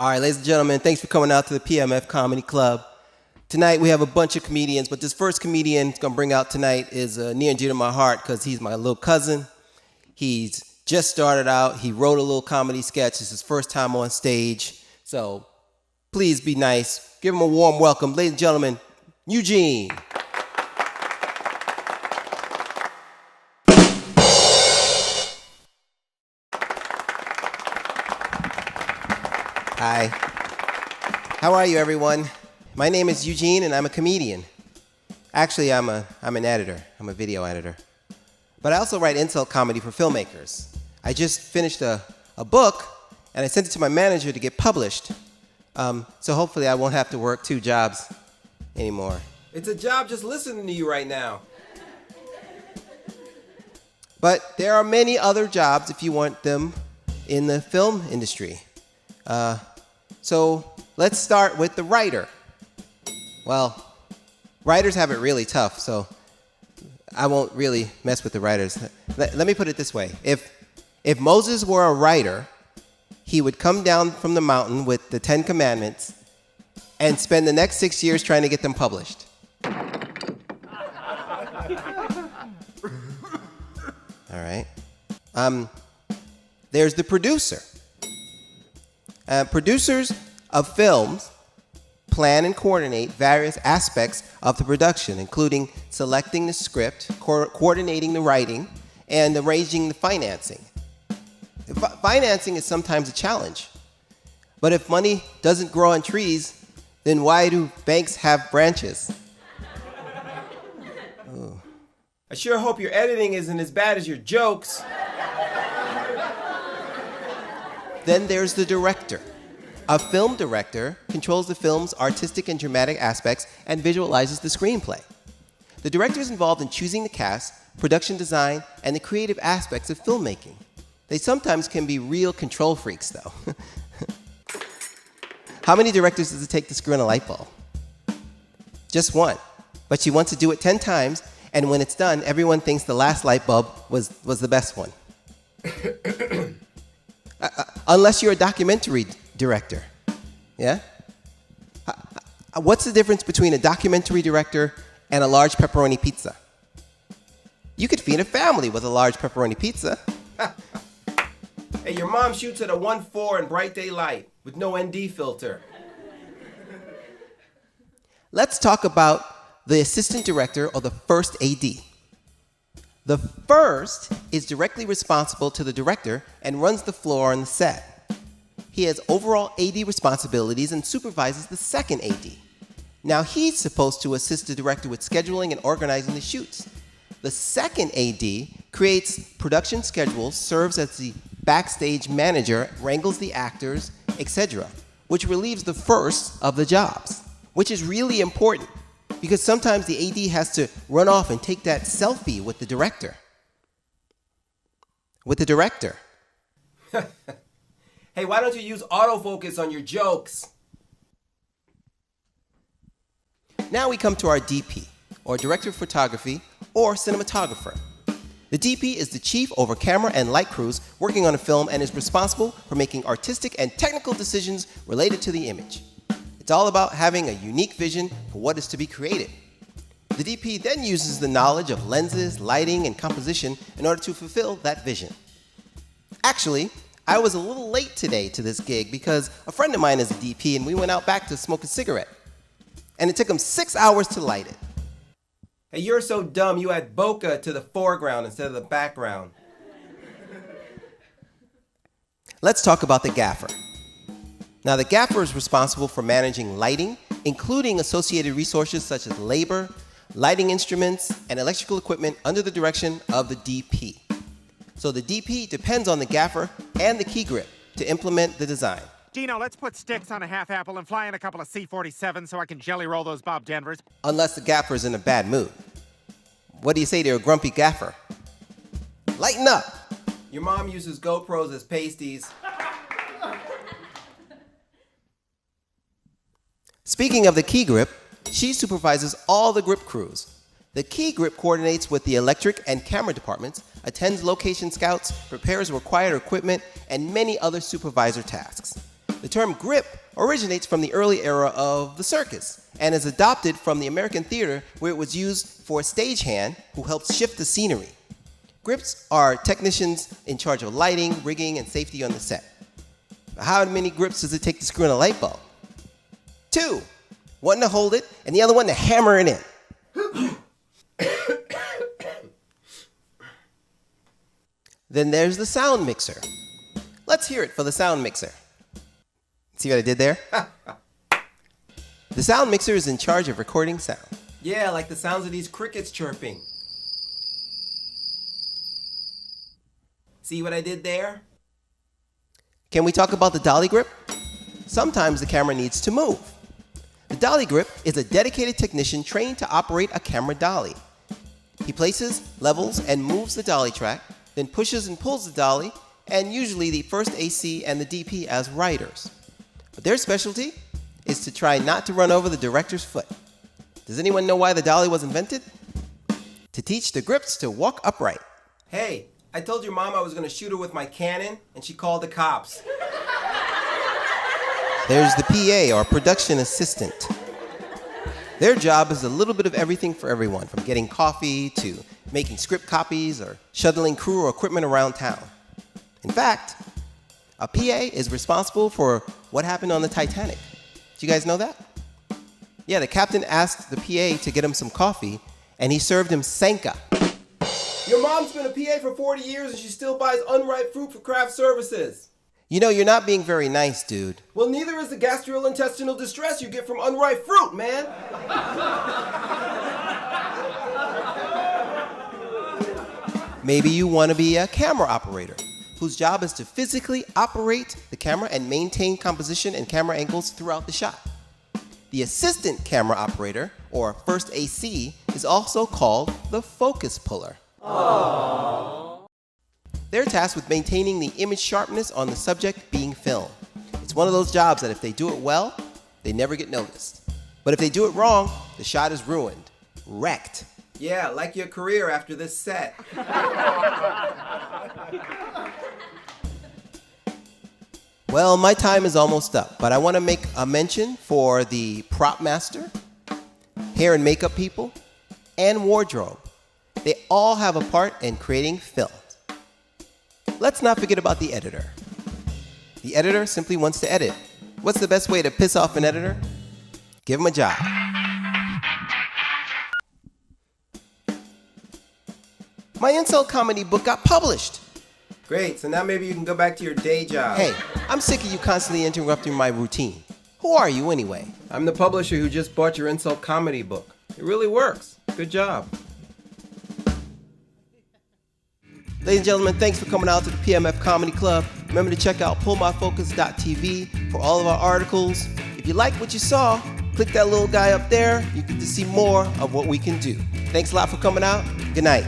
All right, ladies and gentlemen, thanks for coming out to the PMF Comedy Club. Tonight we have a bunch of comedians, but this first comedian that's gonna bring out tonight is near and dear to my heart because he's my little cousin. He's just started out. He wrote a little comedy sketch. It's his first time on stage. So please be nice. Give him a warm welcome. Ladies and gentlemen, Eugene. Hi. How are you, everyone? My name is Eugene, and I'm a comedian. Actually, I'm an editor. I'm a video editor. But I also write insult comedy for filmmakers. I just finished a book, and I sent it to my manager to get published. So hopefully I won't have to work 2 jobs anymore. It's a job just listening to you right now. But there are many other jobs if you want them in the film industry. So let's start with the writer. Well, writers have it really tough, so I won't really mess with the writers. Let me put it this way. If Moses were a writer, he would come down from the mountain with the 10 Commandments and spend the next 6 years trying to get them published. All right. There's the producer. Producers of films plan and coordinate various aspects of the production, including selecting the script, coordinating the writing, and arranging the financing. Financing is sometimes a challenge. But if money doesn't grow on trees, then why do banks have branches? Oh. I sure hope your editing isn't as bad as your jokes. Then there's the director. A film director controls the film's artistic and dramatic aspects and visualizes the screenplay. The director is involved in choosing the cast, production design, and the creative aspects of filmmaking. They sometimes can be real control freaks, though. How many directors does it take to screw in a light bulb? Just one. But she wants to do it 10 times, and when it's done, everyone thinks the last light bulb was the best one. Unless you're a documentary director, yeah? What's the difference between a documentary director and a large pepperoni pizza? You could feed a family with a large pepperoni pizza. Hey, your mom shoots at a 1.4 in bright daylight with no ND filter. Let's talk about the assistant director or the first AD. The first is directly responsible to the director and runs the floor on the set. He has overall AD responsibilities and supervises the second AD. Now he's supposed to assist the director with scheduling and organizing the shoots. The second AD creates production schedules, serves as the backstage manager, wrangles the actors, etc., which relieves the first of the jobs, which is really important. Because sometimes the AD has to run off and take that selfie with the director. Hey, why don't you use autofocus on your jokes? Now we come to our DP, or Director of Photography, or Cinematographer. The DP is the chief over camera and light crews working on a film and is responsible for making artistic and technical decisions related to the image. It's all about having a unique vision for what is to be created. The DP then uses the knowledge of lenses, lighting, and composition in order to fulfill that vision. Actually, I was a little late today to this gig because a friend of mine is a DP and we went out back to smoke a cigarette. And it took him 6 hours to light it. Hey, you're so dumb you add bokeh to the foreground instead of the background. Let's talk about the gaffer. Now, the gaffer is responsible for managing lighting, including associated resources such as labor, lighting instruments, and electrical equipment under the direction of the DP. So the DP depends on the gaffer and the key grip to implement the design. Gino, let's put sticks on a half apple and fly in a couple of C-47s so I can jelly roll those Bob Denvers. Unless the gaffer's in a bad mood. What do you say to a grumpy gaffer? Lighten up! Your mom uses GoPros as pasties. Speaking of the key grip, she supervises all the grip crews. The key grip coordinates with the electric and camera departments, attends location scouts, prepares required equipment, and many other supervisor tasks. The term grip originates from the early era of the circus and is adopted from the American theater where it was used for a stagehand who helped shift the scenery. Grips are technicians in charge of lighting, rigging, and safety on the set. How many grips does it take to screw in a light bulb? 2. One to hold it and the other one to hammer it in. Then there's the sound mixer. Let's hear it for the sound mixer. See what I did there? The sound mixer is in charge of recording sound. Yeah, like the sounds of these crickets chirping. See what I did there? Can we talk about the dolly grip? Sometimes the camera needs to move. The dolly grip is a dedicated technician trained to operate a camera dolly. He places, levels, and moves the dolly track, then pushes and pulls the dolly, and usually the first AC and the DP as riders. But their specialty is to try not to run over the director's foot. Does anyone know why the dolly was invented? To teach the grips to walk upright. Hey, I told your mom I was going to shoot her with my cannon, and she called the cops. There's the PA, or production assistant. Their job is a little bit of everything for everyone, from getting coffee to making script copies or shuttling crew or equipment around town. In fact, a PA is responsible for what happened on the Titanic. Do you guys know that? Yeah, the captain asked the PA to get him some coffee, and he served him Sanka. Your mom's been a PA for 40 years and she still buys unripe fruit for craft services. You know, you're not being very nice, dude. Well, neither is the gastrointestinal distress you get from unripe fruit, man. Maybe you want to be a camera operator whose job is to physically operate the camera and maintain composition and camera angles throughout the shot. The assistant camera operator, or first AC, is also called the focus puller. Aww. They're tasked with maintaining the image sharpness on the subject being filmed. It's one of those jobs that if they do it well, they never get noticed. But if they do it wrong, the shot is ruined, wrecked. Yeah, like your career after this set. Well, my time is almost up, but I want to make a mention for the prop master, hair and makeup people, and wardrobe. They all have a part in creating film. Let's not forget about the editor. The editor simply wants to edit. What's the best way to piss off an editor? Give him a job. My insult comedy book got published. Great, so now maybe you can go back to your day job. Hey, I'm sick of you constantly interrupting my routine. Who are you anyway? I'm the publisher who just bought your insult comedy book. It really works. Good job. Ladies and gentlemen, thanks for coming out to the PMF Comedy Club. Remember to check out pullmyfocus.tv for all of our articles. If you like what you saw, click that little guy up there. You get to see more of what we can do. Thanks a lot for coming out. Good night.